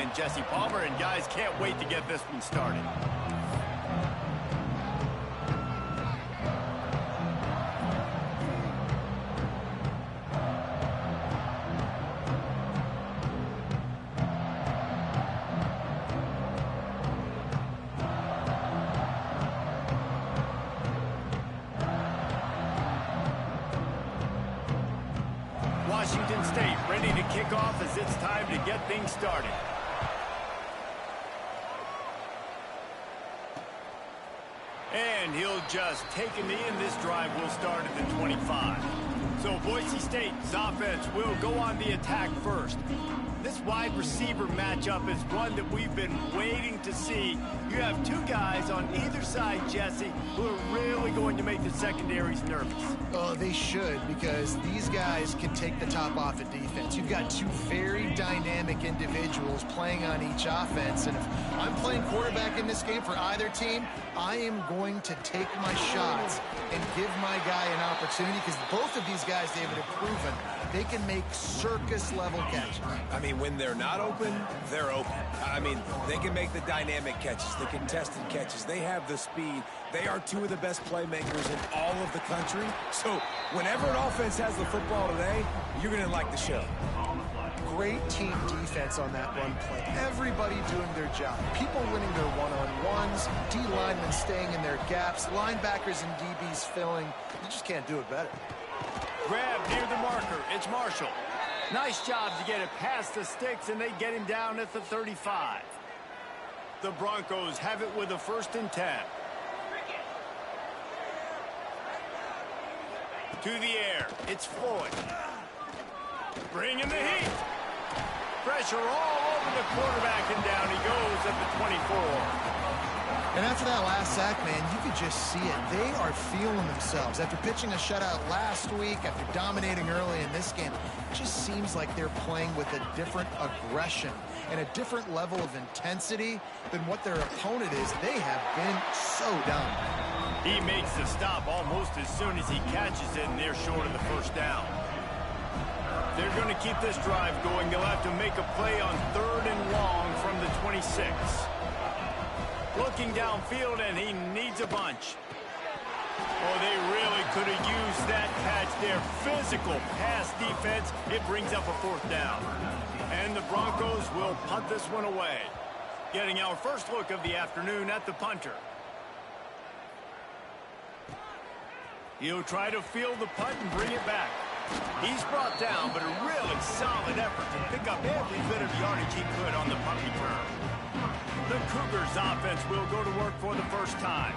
I'm Jesse Palmer, and guys, can't wait to get this one started. Washington State ready to kick off as it's time to get things started. And he'll just take a knee, and this drive will start at the 25. So Boise State's offense will go on the attack first. This wide receiver matchup is one that we've been waiting to see. You have two guys on either side, Jesse, who are really going to make the secondaries nervous. Oh, they should, because these guys can take the top off of defense. You've got two very dynamic individuals playing on each offense, and if I'm playing quarterback in this game for either team, I am going to take my shots and give my guy an opportunity, because both of these guys, David, have proven they can make circus-level catches. I mean, when they're not open, they're open. I mean, they can make the dynamic catches, the contested catches. They have the speed. They are two of the best playmakers in all of the country. So whenever an offense has the football today, you're going to like the show. Great team defense on that run play. Everybody doing their job. People winning their one-on-ones, D-linemen staying in their gaps, linebackers and DBs filling. You just can't do it better. Grab near the marker. It's Marshall. Nice job to get it past the sticks, and they get him down at the 35. The Broncos have it with a 1st and 10. To the air. It's Floyd. Bringing the heat. Pressure all over the quarterback, and down he goes at the 24. And after that last sack, man, you could just see it. They are feeling themselves. After pitching a shutout last week, after dominating early in this game, it just seems like they're playing with a different aggression and a different level of intensity than what their opponent is. They have been so down. He makes the stop almost as soon as he catches it, and they're short of the 1st down. They're going to keep this drive going. They'll have to make a play on 3rd and long from the 26. Looking downfield, and he needs a bunch. Oh, they really could have used that catch there. Physical pass defense. It brings up a 4th down. And the Broncos will punt this one away. Getting our first look of the afternoon at the punter. He'll try to field the punt and bring it back. He's brought down, but a really solid effort to pick up every bit of yardage he could on the punt return. The Cougars offense will go to work for the first time.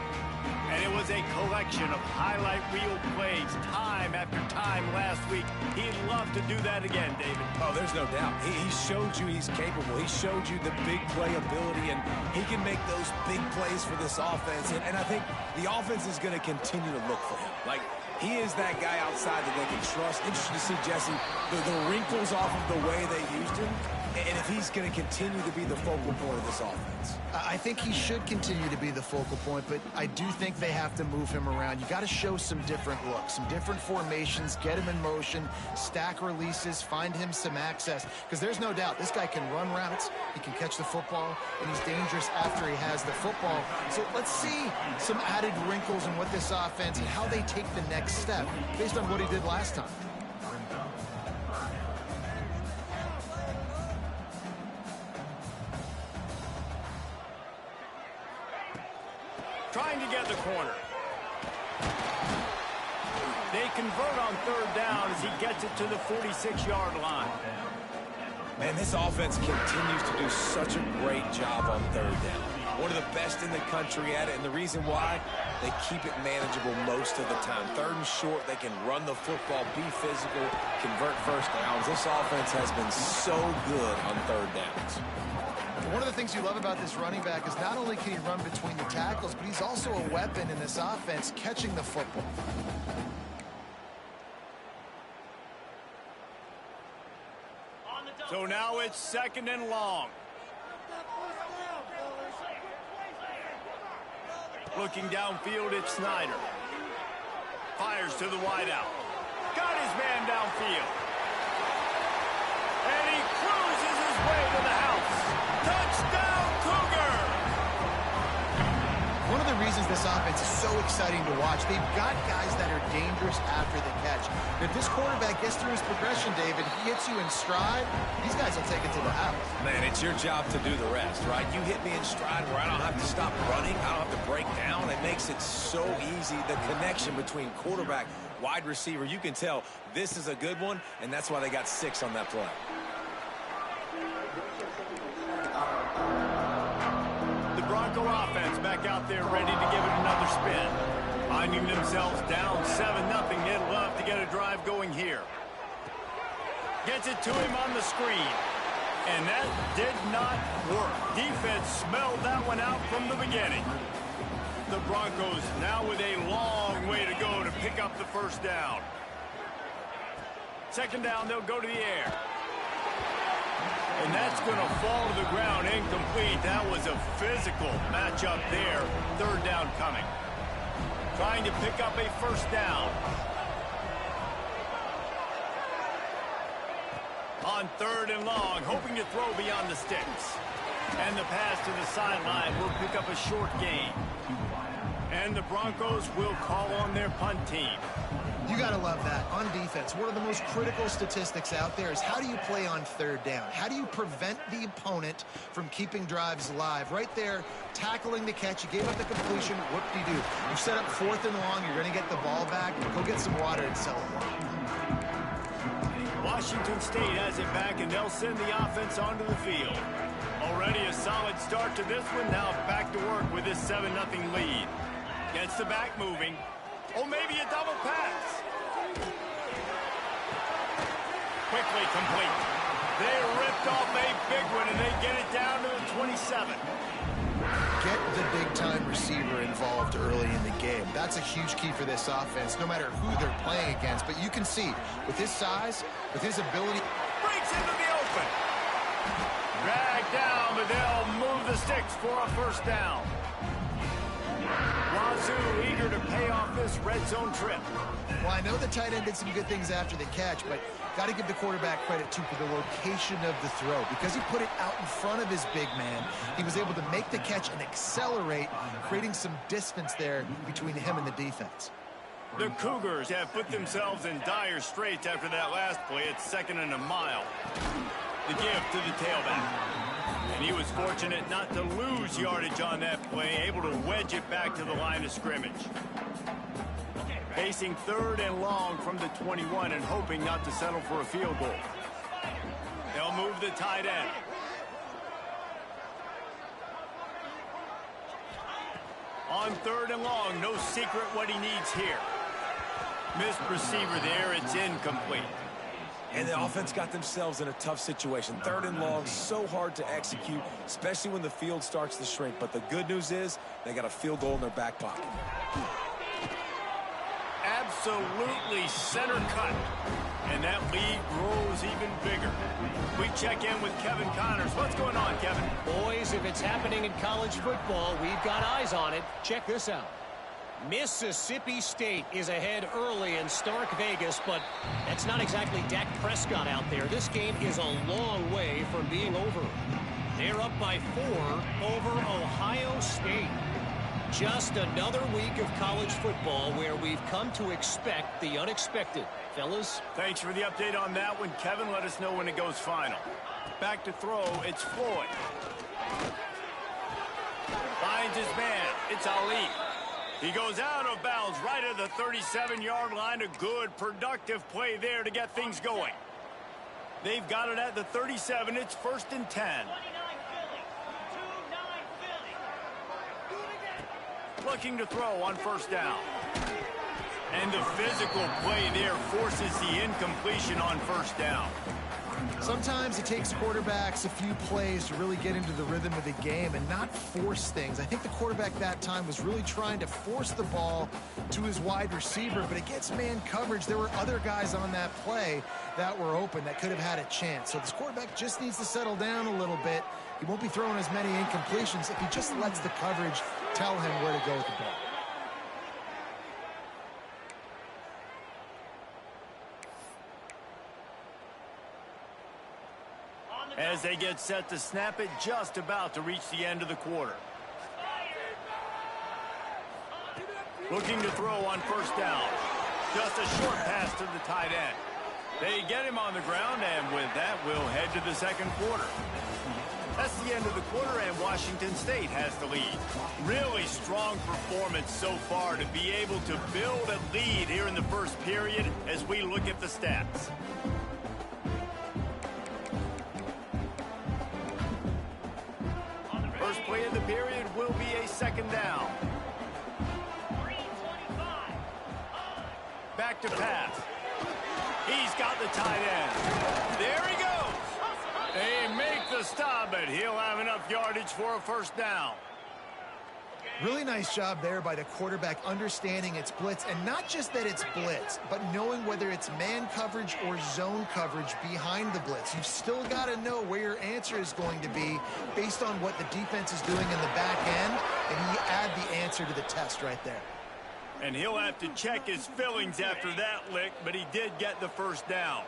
And it was a collection of highlight reel plays time after time last week. He'd love to do that again, David. Oh, there's no doubt. He showed you he's capable. He showed you the big play ability, and he can make those big plays for this offense. And I think the offense is going to continue to look for him. Like, he is that guy outside that they can trust. Interesting to see, Jesse, the wrinkles off of the way they used him. And if he's going to continue to be the focal point of this offense. I think he should continue to be the focal point, but I do think they have to move him around. You got to show some different looks, some different formations, get him in motion, stack releases, find him some access, because there's no doubt this guy can run routes, he can catch the football, and he's dangerous after he has the football. So let's see some added wrinkles in what this offense and how they take the next step based on what he did last time. Trying to get the corner. They convert on 3rd down as he gets it to the 46-yard line. Man, this offense continues to do such a great job on 3rd down. One of the best in the country at it, and the reason why, they keep it manageable most of the time. 3rd and short, they can run the football, be physical, convert 1st downs. This offense has been so good on 3rd downs. One of the things you love about this running back is not only can he run between the tackles, but he's also a weapon in this offense, catching the football. So now it's 2nd and long. Looking downfield, it's Snyder. Fires to the wideout. Got his man downfield. And he cruises his way to the house. This offense is so exciting to watch. They've got guys that are dangerous after the catch. And if this quarterback gets through his progression, David, he hits you in stride, these guys will take it to the house. Man, it's your job to do the rest, right? You hit me in stride where I don't have to stop running. I don't have to break down. It makes it so easy. The connection between quarterback, wide receiver, you can tell this is a good one, and that's why they got 6 on that play. The Bronco offense back out there ready to give it another spin. Finding themselves down 7-0, they'd love to get a drive going here. Gets it to him on the screen. And that did not work. Defense smelled that one out from the beginning. The Broncos now with a long way to go to pick up the first down. Second down, they'll go to the air. And that's going to fall to the ground incomplete. That was a physical matchup there. Third down coming. Trying to pick up a first down. On third and long, hoping to throw beyond the sticks. And the pass to the sideline will pick up a short gain. And the Broncos will call on their punt team. You got to love that. On defense, one of the most critical statistics out there is how do you play on third down? How do you prevent the opponent from keeping drives alive? Right there, tackling the catch. You gave up the completion. Whoop-de-doo. You set up fourth and long. You're going to get the ball back. Go get some water and sell it. Washington State has it back, and they'll send the offense onto the field. Already a solid start to this one. Now back to work with this 7-0 lead. Gets the back moving. Oh, maybe a double pass. Quickly complete. They ripped off a big one, and they get it down to the 27. Get the big-time receiver involved early in the game. That's a huge key for this offense, no matter who they're playing against. But you can see, with his size, with his ability... Breaks into the open. Dragged down, but they'll move the sticks for a first down. Wazoo eager to pay off this red zone trip. Well, I know the tight end did some good things after the catch, but got to give the quarterback credit, too, for the location of the throw. Because he put it out in front of his big man, he was able to make the catch and accelerate, creating some distance there between him and the defense. The Cougars have put themselves in dire straits after that last play. It's 2nd and a mile. The give to the tailback. And he was fortunate not to lose yardage on that play, able to wedge it back to the line of scrimmage. Facing 3rd and long from the 21 and hoping not to settle for a field goal. They'll move the tight end. On 3rd and long, no secret what he needs here. Missed receiver there, it's incomplete. And the offense got themselves in a tough situation. 3rd and long, so hard to execute, especially when the field starts to shrink. But the good news is they got a field goal in their back pocket. Absolutely center cut. And that lead grows even bigger. We check in with Kevin Connors. What's going on, Kevin? Boys, if it's happening in college football, we've got eyes on it. Check this out. Mississippi State is ahead early in Stark Vegas, but that's not exactly Dak Prescott out there. This game is a long way from being over. They're up by 4 over Ohio State. Just another week of college football where we've come to expect the unexpected. Fellas? Thanks for the update on that one, Kevin. Let us know when it goes final. Back to throw, it's Floyd. Finds his man, it's Ali. He goes out of bounds right at the 37-yard line. A good, productive play there to get things going. They've got it at the 37. It's 1st and 10. Looking to throw on 1st down. And the physical play there forces the incompletion on 1st down. Sometimes it takes quarterbacks a few plays to really get into the rhythm of the game and not force things. I think the quarterback that time was really trying to force the ball to his wide receiver, but against man coverage, there were other guys on that play that were open that could have had a chance. So this quarterback just needs to settle down a little bit. He won't be throwing as many incompletions if he just lets the coverage tell him where to go with the ball. As they get set to snap it, just about to reach the end of the quarter. Looking to throw on first down. Just a short pass to the tight end. They get him on the ground, and with that, we'll head to the second quarter. That's the end of the quarter, and Washington State has the lead. Really strong performance so far to be able to build a lead here in the first period as we look at the stats. First play of the period will be a second down. Back to pass. He's got the tight end. There he goes. They make the stop, but he'll have enough yardage for a first down. Really nice job there by the quarterback understanding it's blitz, and not just that it's blitz, but knowing whether it's man coverage or zone coverage behind the blitz. You've still got to know where your answer is going to be based on what the defense is doing in the back end, and you add the answer to the test right there. And he'll have to check his fillings after that lick, but he did get the first down.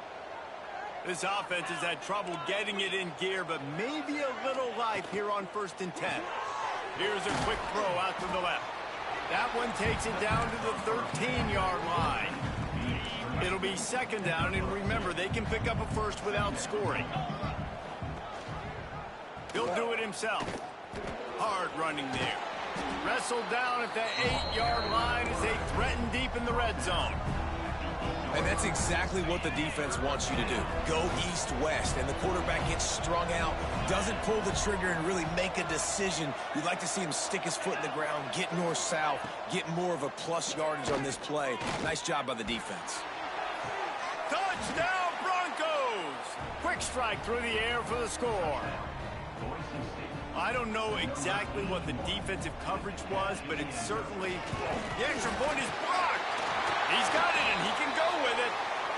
This offense has had trouble getting it in gear, but maybe a little life here on 1st and 10. Here's a quick throw out to the left. That one takes it down to the 13-yard line. It'll be second down, and remember, they can pick up a first without scoring. He'll do it himself. Hard running there. Wrestled down at the 8-yard line as they threaten deep in the red zone. And that's exactly what the defense wants you to do. Go east-west, and the quarterback gets strung out, doesn't pull the trigger and really make a decision. You'd like to see him stick his foot in the ground, get north-south, get more of a plus yardage on this play. Nice job by the defense. Touchdown, Broncos! Quick strike through the air for the score. I don't know exactly what the defensive coverage was, but it's certainly... The extra point is blocked. He's got it, and he can go with it.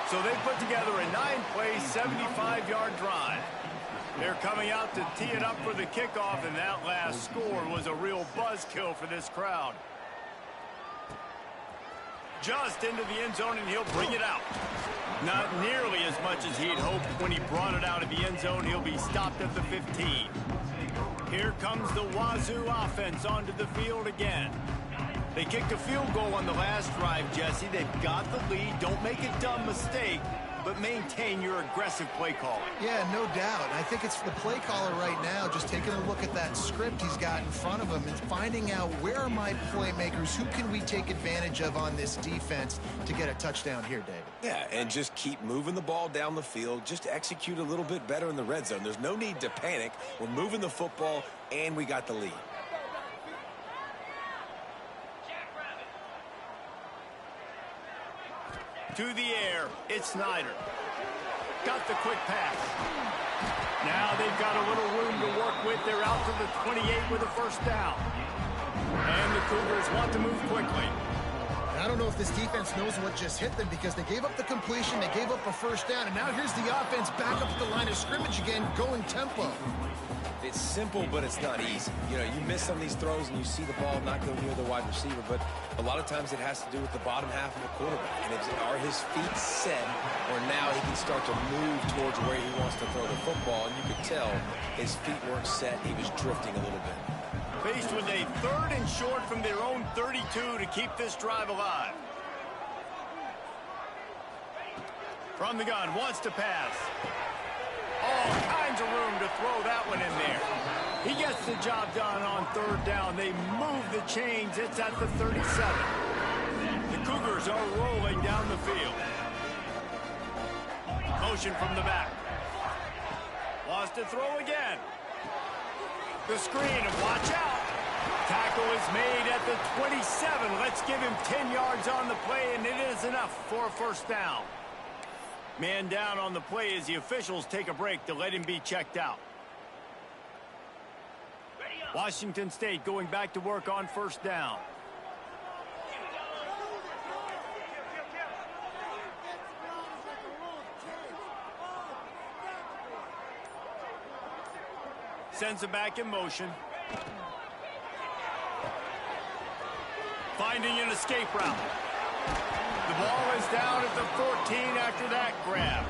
So they put together a 9-play, 75-yard drive. They're coming out to tee it up for the kickoff, and that last score was a real buzzkill for this crowd. Just into the end zone, and he'll bring it out. Not nearly as much as he'd hoped when he brought it out of the end zone. He'll be stopped at the 15. Here comes the Wazoo offense onto the field again. They kicked a field goal on the last drive, Jesse. They've got the lead. Don't make a dumb mistake, but maintain your aggressive play calling. Yeah, no doubt. I think it's the play caller right now just taking a look at that script he's got in front of him and finding out where are my playmakers, who can we take advantage of on this defense to get a touchdown here, David. Yeah, and just keep moving the ball down the field. Just execute a little bit better in the red zone. There's no need to panic. We're moving the football, and we got the lead. To the air, it's Snyder. Got the quick pass. Now they've got a little room to work with. They're out to the 28 with a first down. And the Cougars want to move quickly. And I don't know if this defense knows what just hit them because they gave up the completion, they gave up a first down, and now here's the offense back up at the line of scrimmage again, going tempo. It's simple, but it's not easy. You know, you miss some of these throws and you see the ball not go near the wide receiver, but a lot of times it has to do with the bottom half of the quarterback. And are his feet set, or now he can start to move towards where he wants to throw the football, and you could tell his feet weren't set. He was drifting a little bit. Faced with a 3rd and short from their own 32 to keep this drive alive. From the gun, wants to pass. All kinds of room to throw that one in there. He gets the job done on 3rd down. They move the chains. It's at the 37. The Cougars are rolling down the field. Motion from the back. Wants to throw again. The screen, and watch out. Tackle is made at the 27. Let's give him 10 yards on the play, and it is enough for a first down. Man down on the play as the officials take a break to let him be checked out. Washington State going back to work on first down. Sends it back in motion. Finding an escape route. The ball is down at the 14 after that grab.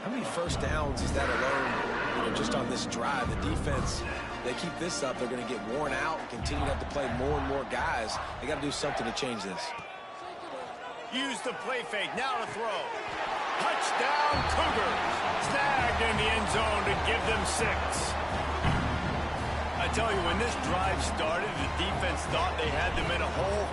How many first downs is that alone, just on this drive? The defense they keep this up, they're going to get worn out and continue to have to play more and more guys. They got to do something to change this. Use the play fake. Now to throw. Touchdown, Cougars. Snagged in the end zone to give them 6. I tell you, when this drive started, the defense thought they had them in a hole.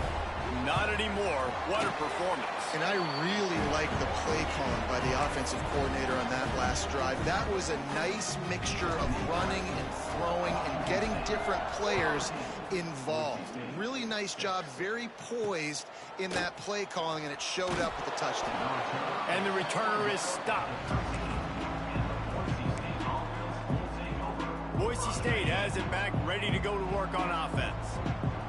Not anymore. What a performance. And I really like the play calling by the offensive coordinator on that last drive. That was a nice mixture of running and throwing and getting different players involved. Really nice job, very poised in that play calling, and it showed up with the touchdown. And the returner is stopped. Boise State has it back, ready to go to work on offense.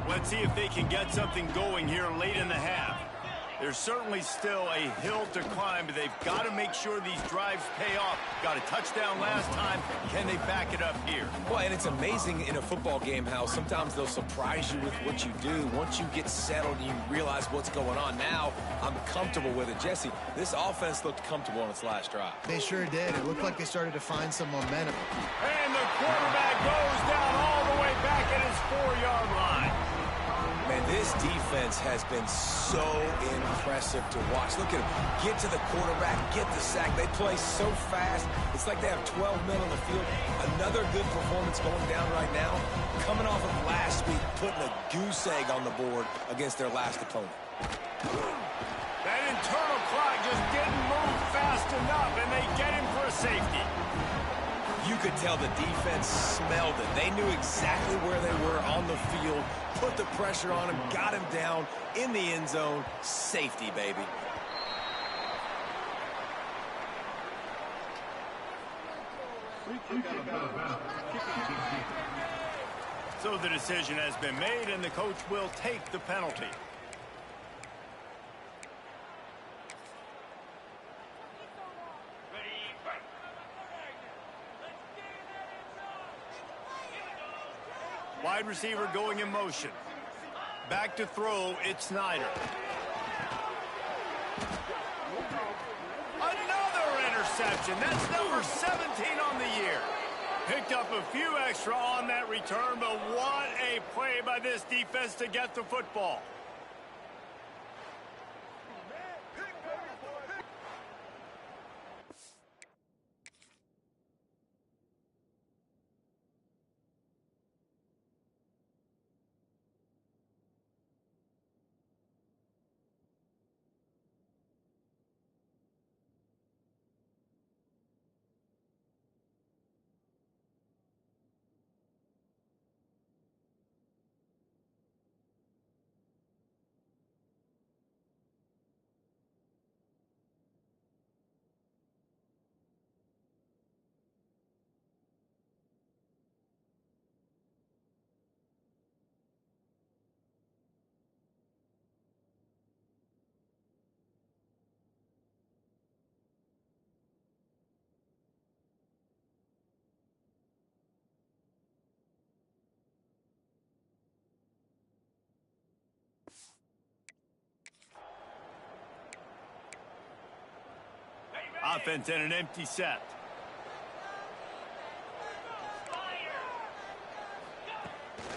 Let's see if they can get something going here late in the half. There's certainly still a hill to climb, but they've got to make sure these drives pay off. Got a touchdown last time. Can they back it up here? Well, and it's amazing in a football game how sometimes they'll surprise you with what you do. Once you get settled and you realize what's going on, now I'm comfortable with it. Jesse, this offense looked comfortable on its last drive. They sure did. It looked like they started to find some momentum. And the quarterback goes down all the way back at his 4-yard line. Man, this defense has been so impressive to watch. Look at them. Get to the quarterback, get the sack. They play so fast. It's like they have 12 men on the field. Another good performance going down right now. Coming off of last week, putting a goose egg on the board against their last opponent. That internal clock just didn't move fast enough, and they get him for a safety. You could tell the defense smelled it. They knew exactly where they were on the field, put the pressure on him, got him down in the end zone. Safety, baby. So the decision has been made, and the coach will take the penalty. Wide receiver going in motion. Back to throw, it's Snyder. Another interception. That's number 17 on the year. Picked up a few extra on that return, but what a play by this defense to get the football. Offense in an empty set.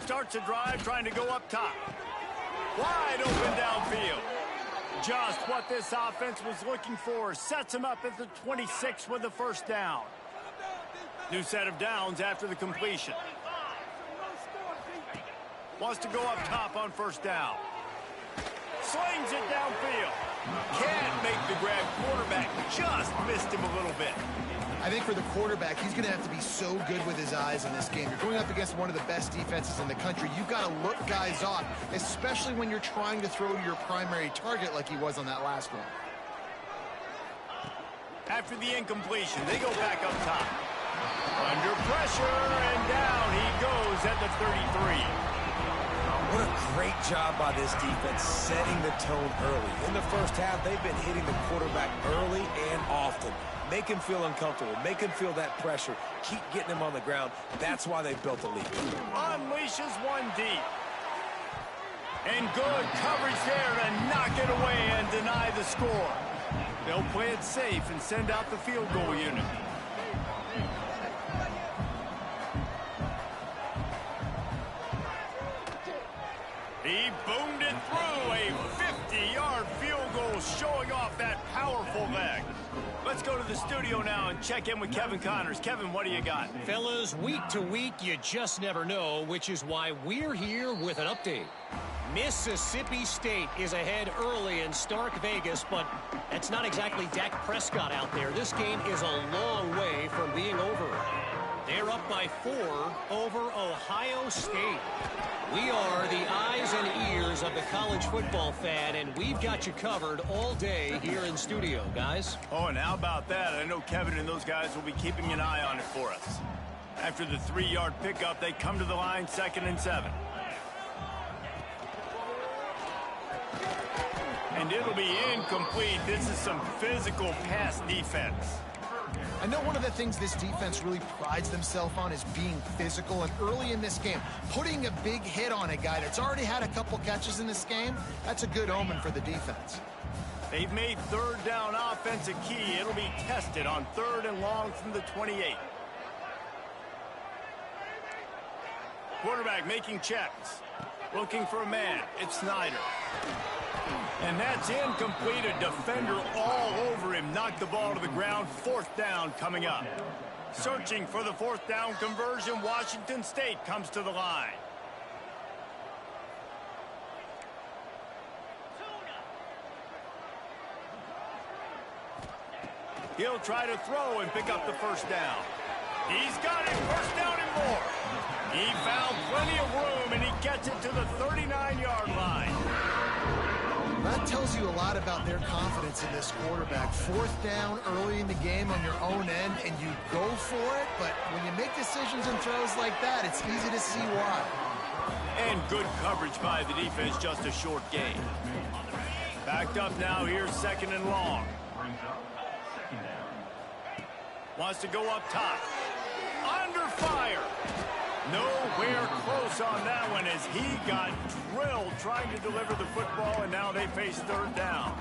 Starts a drive trying to go up top. Wide open downfield. Just what this offense was looking for. Sets him up at the 26 with the first down. New set of downs after the completion. Wants to go up top on first down. Slings it downfield. Can't make the grab. Quarterback just missed him a little bit. I think for the quarterback, he's going to have to be so good with his eyes in this game. You're going up against one of the best defenses in the country. You've got to look guys off, especially when you're trying to throw to your primary target like he was on that last one. After the incompletion, they go back up top. Under pressure, and down he goes at the 33. What a great job by this defense setting the tone early. In the first half, they've been hitting the quarterback early and often. Make him feel uncomfortable. Make him feel that pressure. Keep getting him on the ground. That's why they built the lead. Unleashes one deep. And good coverage there to knock it away and deny the score. They'll play it safe and send out the field goal unit. showing off that powerful leg. Let's go to the studio now and check in with Kevin Connors. Kevin, what do you got? Fellas, week to week, you just never know, which is why we're here with an update. Mississippi State is ahead early in Stark Vegas, but that's not exactly Dak Prescott out there. This game is a long way from being over. They're up by 4 over Ohio State. We are the eyes and ears of the college football fan, and we've got you covered all day here in studio, guys. Oh, and how about that? I know Kevin and those guys will be keeping an eye on it for us. After the 3-yard pickup, they come to the line, 2nd and 7. And it'll be incomplete. This is some physical pass defense. I know one of the things this defense really prides themselves on is being physical, and early in this game, putting a big hit on a guy that's already had a couple catches in this game, that's a good omen for the defense. They've made 3rd down offense a key. It'll be tested on 3rd and long from the 28. Quarterback making checks. Looking for a man. It's Snyder. And that's incomplete. A defender all over him. Knocked the ball to the ground. 4th down coming up. Searching for the 4th down conversion. Washington State comes to the line. He'll try to throw and pick up the 1st down. He's got it. 1st down and more. He found plenty of room, and he gets it to the 39-yard line. That tells you a lot about their confidence in this quarterback. 4th down early in the game on your own end, and you go for it, but when you make decisions and throws like that, it's easy to see why. And good coverage by the defense, just a short gain. Backed up now, here's 2nd and long. Wants to go up top. Under fire. Nowhere close on that one as he got drilled trying to deliver the football, and now they face 3rd down.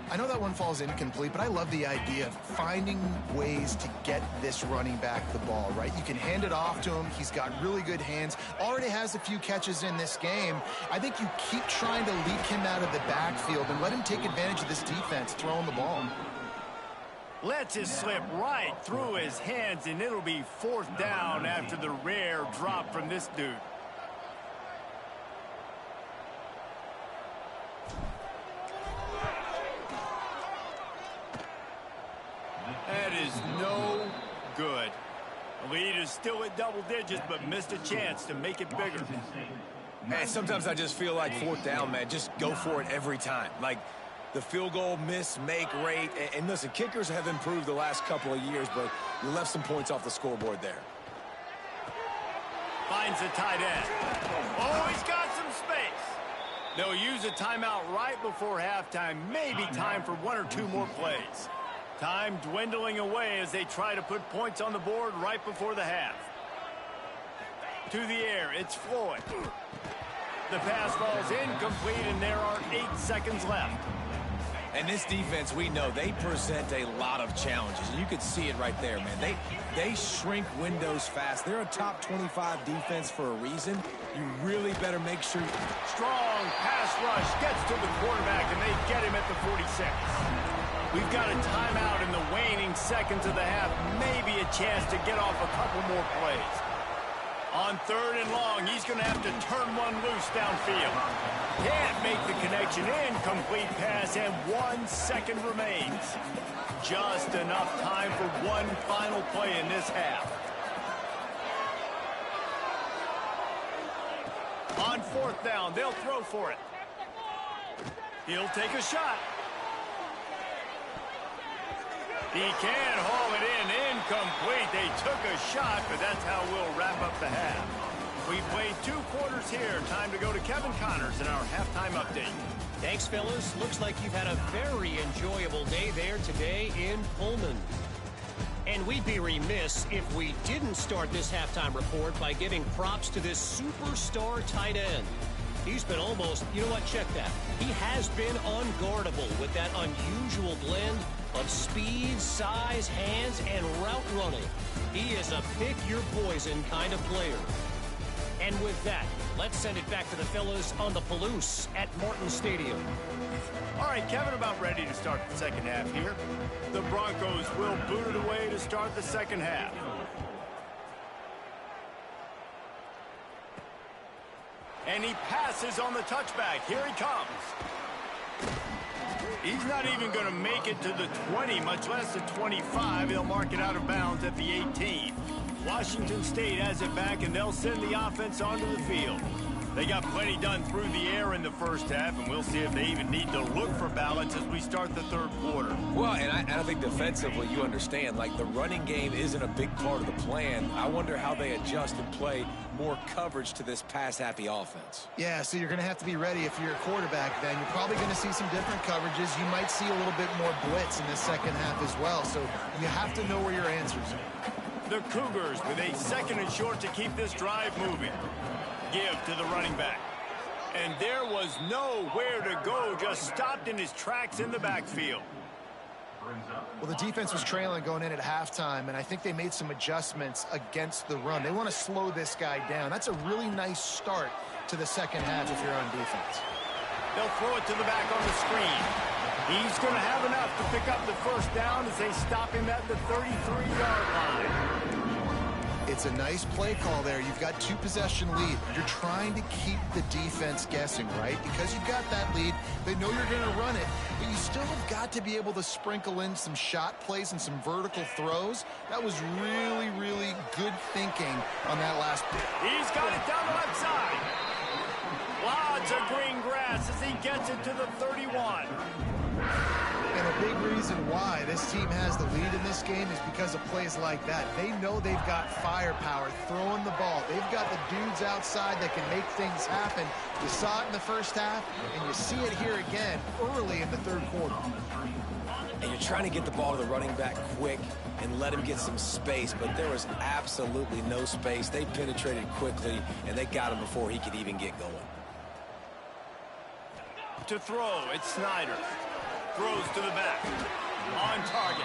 I know that one falls incomplete, but I love the idea of finding ways to get this running back the ball, right? You can hand it off to him. He's got really good hands. Already has a few catches in this game. I think you keep trying to leak him out of the backfield and let him take advantage of this defense throwing the ball. Lets it slip right through his hands, and it'll be 4th down after the rare drop from this dude. That is no good. The lead is still at double digits, but missed a chance to make it bigger. Man, sometimes I just feel like 4th down, man. Just go for it every time. Like, the field goal miss-make rate. And listen, kickers have improved the last couple of years, but you left some points off the scoreboard there. Finds the tight end. Oh, he's got some space. They'll use a timeout right before halftime. Maybe time for 1 or 2 more plays. Time dwindling away as they try to put points on the board right before the half. To the air, it's Floyd. The pass falls incomplete, and there are 8 seconds left. And this defense, we know, they present a lot of challenges. And you could see it right there, man. They shrink windows fast. They're a top 25 defense for a reason. You really better make sure. Strong pass rush gets to the quarterback, and they get him at the 46. We've got a timeout in the waning seconds of the half. Maybe a chance to get off a couple more plays. On 3rd and long, he's going to have to turn one loose downfield. Can't make the connection. Incomplete pass, and 1 second remains. Just enough time for one final play in this half. On 4th down, they'll throw for it. He'll take a shot. He can haul it in. Incomplete. They took a shot, but that's how we'll wrap up the half. We've played 2 quarters here. Time to go to Kevin Connors in our halftime update. Thanks, fellas. Looks like you've had a very enjoyable day there today in Pullman. And we'd be remiss if we didn't start this halftime report by giving props to this superstar tight end. He's been almost, you know what, check that. He has been unguardable with that unusual blend of speed, size, hands, and route running. He is a pick-your-poison kind of player. And with that, let's send it back to the fellas on the Palouse at Morton Stadium. All right, Kevin, about ready to start the second half here. The Broncos will boot it away to start the second half. And he passes on the touchback. Here he comes. He's not even going to make it to the 20, much less the 25. He'll mark it out of bounds at the 18. Washington State has it back, and they'll send the offense onto the field. They got plenty done through the air in the first half, and we'll see if they even need to look for balance as we start the third quarter. Well, and I think defensively, you understand, like the running game isn't a big part of the plan. I wonder how they adjust and play more coverage to this pass-happy offense. Yeah, so you're going to have to be ready if you're a quarterback then. You're probably going to see some different coverages. You might see a little bit more blitz in the second half as well, so you have to know where your answers are. The Cougars with a second and short to keep this drive moving. Give to the running back. And there was nowhere to go, just stopped in his tracks in the backfield. Well, the defense was trailing going in at halftime, and I think they made some adjustments against the run. They want to slow this guy down. That's a really nice start to the second half if you're on defense. They'll throw it to the back on the screen. He's going to have enough to pick up the first down as they stop him at the 33-yard line. It's a nice play call there. You've got two-possession lead. You're trying to keep the defense guessing, right? Because you've got that lead, they know you're going to run it, but you still have got to be able to sprinkle in some shot plays and some vertical throws. That was really, really good thinking on that last bit. He's got it down the left side. Lots of green grass as he gets it to the 31. And a big reason why this team has the lead in this game is because of plays like that. They know they've got firepower throwing the ball. They've got the dudes outside that can make things happen. You saw it in the first half, and you see it here again early in the third quarter. And you're trying to get the ball to the running back quick and let him get some space, but there was absolutely no space. They penetrated quickly, and they got him before he could even get going. To throw, it's Snyder. Throws to the back. On target.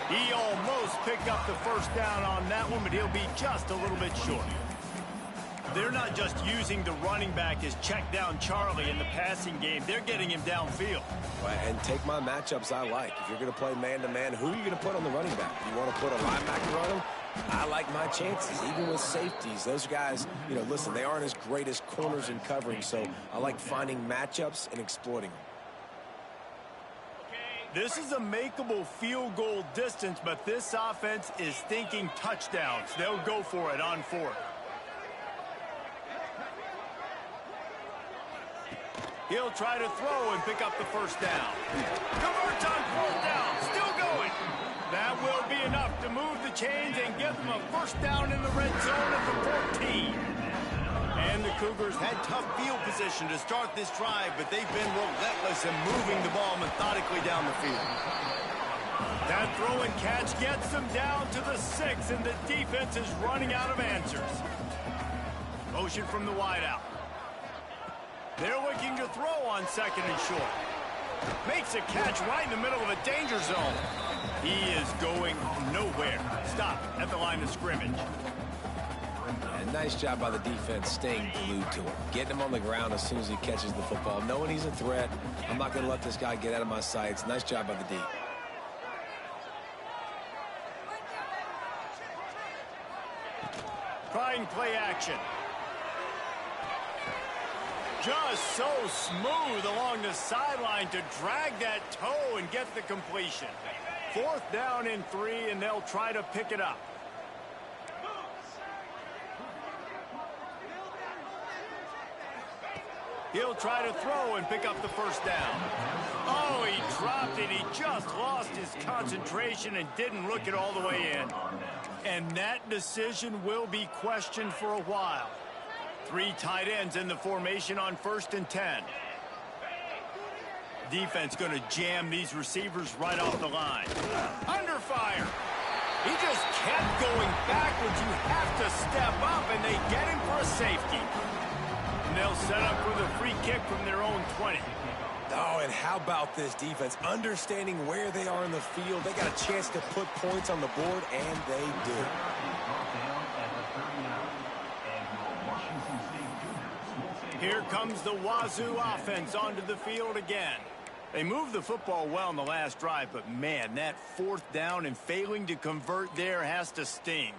He almost picked up the first down on that one, but he'll be just a little bit short. They're not just using the running back as check down Charlie in the passing game. They're getting him downfield. Right, and take my matchups I like. If you're going to play man-to-man, who are you going to put on the running back? You want to put a linebacker on him? I like my chances, even with safeties. Those guys, you know, listen, they aren't as great as corners in covering, so I like finding matchups and exploiting them. This is a makeable field goal distance, but this offense is thinking touchdowns. They'll go for it on fourth. He'll try to throw and pick up the first down. Converts on fourth down. Still going. That will be enough to move the chains and give them a first down in the red zone at the 14. And the Cougars had tough field position to start this drive, but they've been relentless in moving the ball methodically down the field. That throw and catch gets them down to the 6, and the defense is running out of answers. Motion from the wideout. They're looking to throw on second and short. Makes a catch right in the middle of a danger zone. He is going nowhere. Stop at the line of scrimmage. And nice job by the defense staying glued to him. Getting him on the ground as soon as he catches the football. Knowing he's a threat. I'm not going to let this guy get out of my sights. Nice job by the D. Trying play action. Just so smooth along the sideline to drag that toe and get the completion. Fourth down and 3, and they'll try to pick it up. He'll try to throw and pick up the first down. Oh, he dropped it. He just lost his concentration and didn't look it all the way in. And that decision will be questioned for a while. 3 tight ends in the formation on 1st and 10. Defense going to jam these receivers right off the line. Under fire. He just kept going backwards. You have to step up, and they get him for a safety. And they'll set up for the free kick from their own 20. Oh, and how about this defense? Understanding where they are in the field. They got a chance to put points on the board, and they do. Here comes the Wazoo offense onto the field again. They moved the football well in the last drive, but man, that fourth down and failing to convert there has to sting.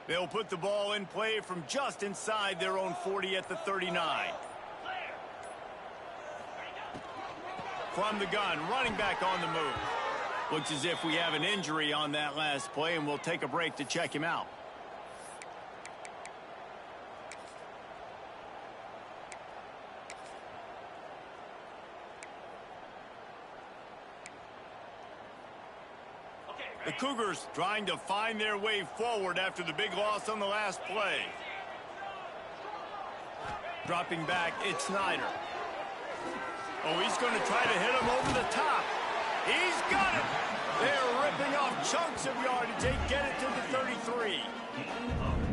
They'll put the ball in play from just inside their own 40 at the 39. From the gun, running back on the move. Looks as if we have an injury on that last play, and we'll take a break to check him out. The Cougars trying to find their way forward after the big loss on the last play. Dropping back, it's Snyder. Oh, he's going to try to hit him over the top. He's got it. They're ripping off chunks of yardage. They get it to the 33.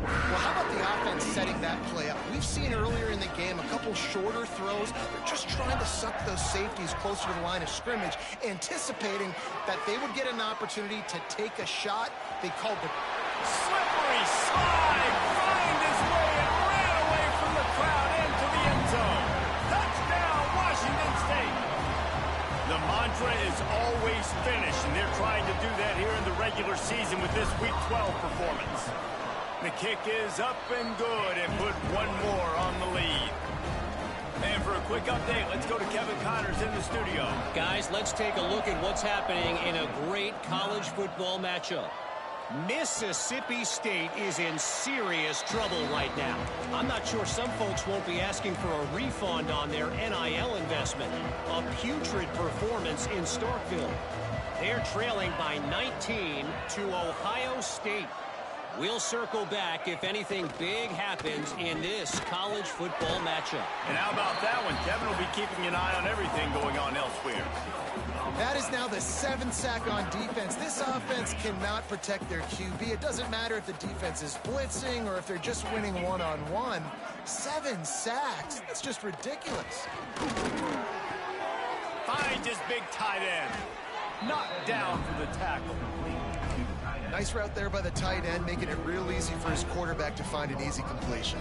Well, how about the offense setting that play up? We've seen earlier in the game a couple shorter throws. They're just trying to suck those safeties closer to the line of scrimmage, anticipating that they would get an opportunity to take a shot. They called the slippery slide, find his way and ran away from the crowd into the end zone. Touchdown, Washington State. The mantra is always finish, and they're trying to do that here in the regular season with this Week 12 performance. The kick is up and good and put one more on the lead. And for a quick update, let's go to Kevin Connors in the studio. Guys, let's take a look at what's happening in a great college football matchup. Mississippi State is in serious trouble right now. I'm not sure some folks won't be asking for a refund on their NIL investment. A putrid performance in Starkville. They're trailing by 19 to Ohio State. We'll circle back if anything big happens in this college football matchup. And how about that one? Kevin will be keeping an eye on everything going on elsewhere. That is now the 7th sack on defense. This offense cannot protect their QB. It doesn't matter if the defense is blitzing or if they're just winning one-on-one. 7 sacks. That's just ridiculous. Finds his big tight end. Knocked down for the tackle. Nice route there by the tight end, making it real easy for his quarterback to find an easy completion.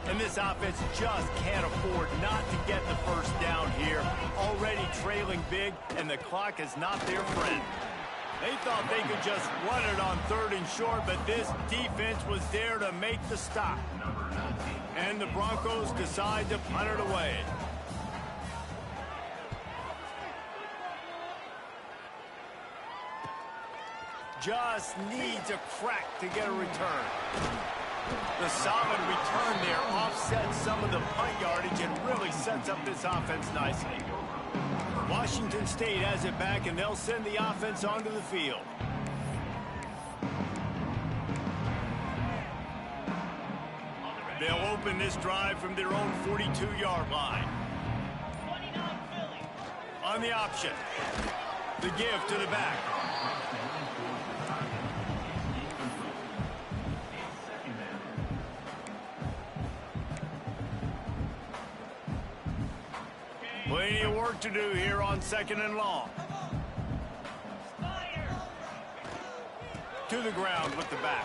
And this offense just can't afford not to get the first down here. Already trailing big, and the clock is not their friend. They thought they could just run it on 3rd and short, but this defense was there to make the stop. And the Broncos decide to punt it away. Just needs a crack to get a return. The solid return there offsets some of the punt yardage and really sets up this offense nicely. Washington State has it back, and they'll send the offense onto the field. They'll open this drive from their own 42-yard line. On the option. The give to the back. Plenty of work to do here on 2nd and long. To the ground with the back.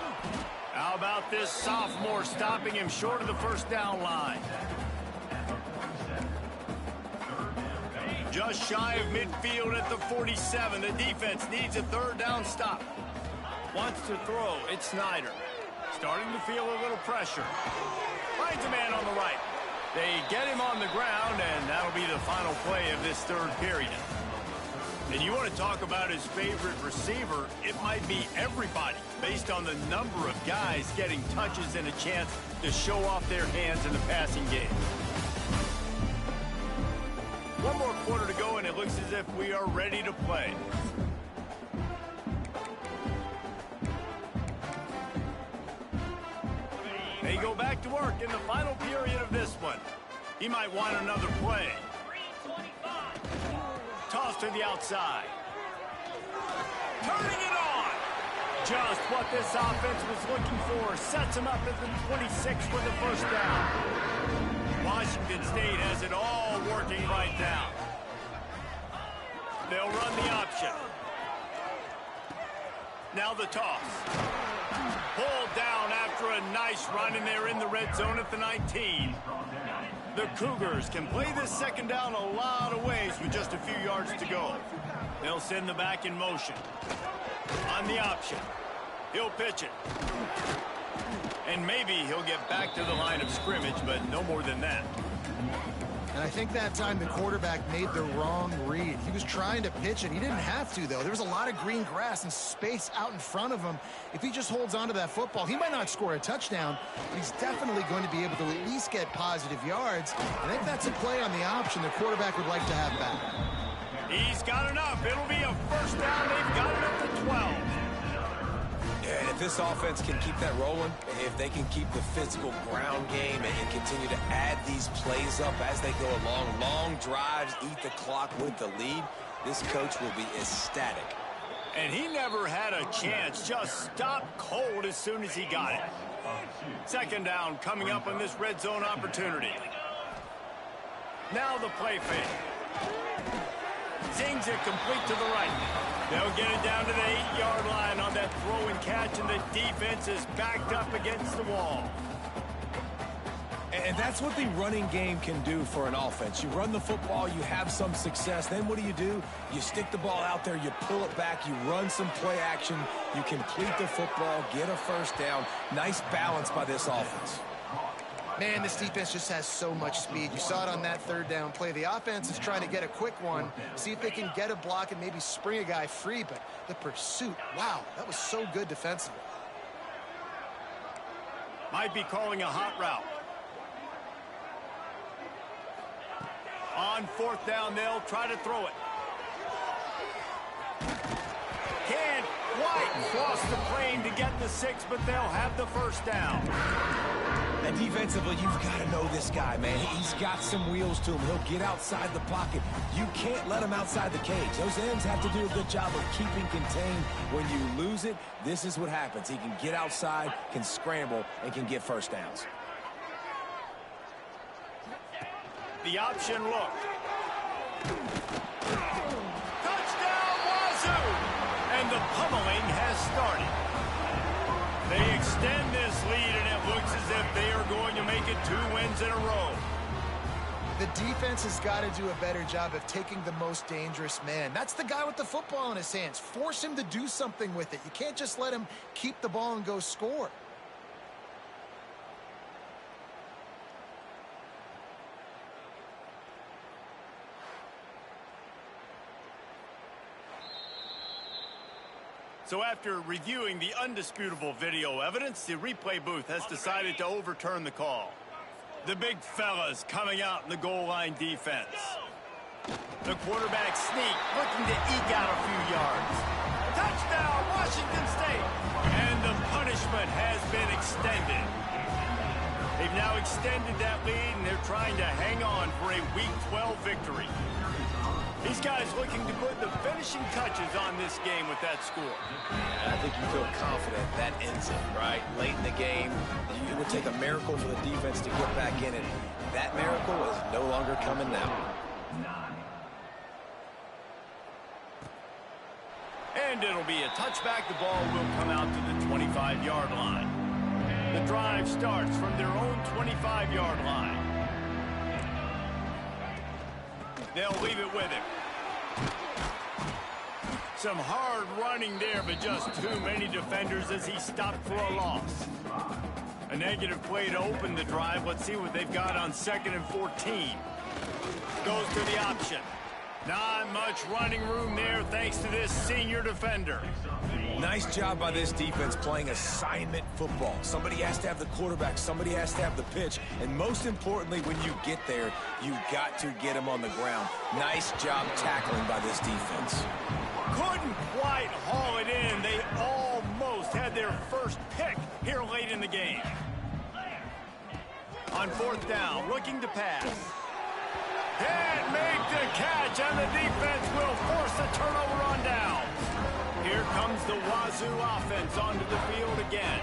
How about this sophomore stopping him short of the first down line? Just shy of midfield at the 47. The defense needs a 3rd down stop. Wants to throw. It's Snyder. Starting to feel a little pressure. Finds a man on the right. They get him on the ground, and that'll be the final play of this 3rd period. And you want to talk about his favorite receiver, it might be everybody, based on the number of guys getting touches and a chance to show off their hands in the passing game. One more quarter to go, and it looks as if we are ready to play. They go back to work in the final period of this one. He might want another play. Toss to the outside. Turning it on. Just what this offense was looking for. Sets him up at the 26 for the first down. Washington State has it all working right now. They'll run the option. Now the toss. Pulled down after a nice run, and they're in the red zone at the 19. The Cougars can play this second down a lot of ways with just a few yards to go. They'll send the back in motion. On the option. He'll pitch it. And maybe he'll get back to the line of scrimmage, but no more than that. And I think that time the quarterback made the wrong read. He was trying to pitch it. He didn't have to, though. There was a lot of green grass and space out in front of him. If he just holds on to that football, he might not score a touchdown, but he's definitely going to be able to at least get positive yards. I think that's a play on the option the quarterback would like to have back. He's got enough. It'll be a first down. They've got it up to 12. Yeah, and if this offense can keep that rolling, if they can keep the physical ground game and continue to add these plays up as they go along, long drives, eat the clock with the lead, this coach will be ecstatic. And he never had a chance. Just stopped cold as soon as he got it. Second down coming up on this red zone opportunity. Now the play fake. Zings it complete to the right. They'll get it down to the 8-yard line on that throw and catch, and the defense is backed up against the wall. And that's what the running game can do for an offense. You run the football, you have some success. Then what do? You stick the ball out there, you pull it back, you run some play action, you complete the football, get a first down. Nice balance by this offense. Man, this defense just has so much speed. You saw it on that third down play. The offense is trying to get a quick one, see if they can get a block and maybe spring a guy free, but the pursuit, wow, that was so good defensively. Might be calling a hot route. On fourth down, they'll try to throw it. Can't quite cross the plane to get the 6, but they'll have the first down. And defensively, you've got to know this guy, man. He's got some wheels to him. He'll get outside the pocket. You can't let him outside the cage. Those ends have to do a good job of keeping contained. When you lose it, this is what happens. He can get outside, can scramble, and can get first downs. The option look. Touchdown, Wazoo! And the pummeling has started. They extend this lead, and it looks as if they are going to make it 2 wins in a row. The defense has got to do a better job of taking the most dangerous man. That's the guy with the football in his hands. Force him to do something with it. You can't just let him keep the ball and go score. So after reviewing the undisputable video evidence, the replay booth has decided to overturn the call. The big fellas coming out in the goal line defense. The quarterback sneak, looking to eke out a few yards. Touchdown, Washington State! And the punishment has been extended. They've now extended that lead, and they're trying to hang on for a Week 12 victory. These guys looking to put the finishing touches on this game with that score. And I think you feel confident that ends it, right? Late in the game, it would take a miracle for the defense to get back in it. That miracle is no longer coming now. And it'll be a touchback. The ball will come out to the 25-yard line. The drive starts from their own 25-yard line. They'll leave it with him. Some hard running there, but just too many defenders as he stopped for a loss. A negative play to open the drive. Let's see what they've got on 2nd and 14. Goes to the option. Not much running room there thanks to this senior defender. Nice job by this defense playing assignment football. Somebody has to have the quarterback, somebody has to have the pitch, and most importantly, when you get there, you've got to get him on the ground. Nice job tackling by this defense. Couldn't quite haul it in. They almost had their first pick here late in the game. On 4th down, looking to pass. Can't make the catch, and the defense will force a turnover on downs. Here comes the Wazoo offense onto the field again.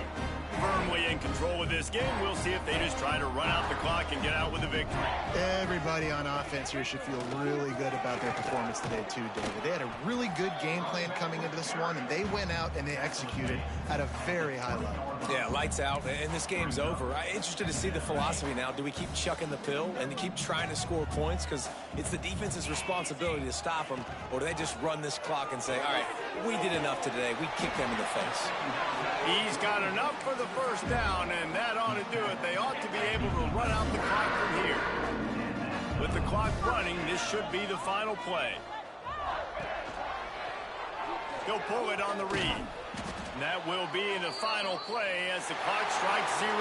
Firmly in control of this game. We'll see if they just try to run out the clock and get out with a victory. Everybody on offense here should feel really good about their performance today too, David. They had a really good game plan coming into this one, and they went out and they executed at a very high level. Yeah, lights out, and this game's over. I'm interested to see the philosophy now. Do we keep chucking the pill and keep trying to score points? Because it's the defense's responsibility to stop them, or do they just run this clock and say, all right, we did enough today. We kicked them in the face. He's got enough for the first down, and that ought to do it. They ought to be able to run out the clock from here. With the clock running, this should be the final play. He'll pull it on the read. And that will be the final play as the clock strikes 0.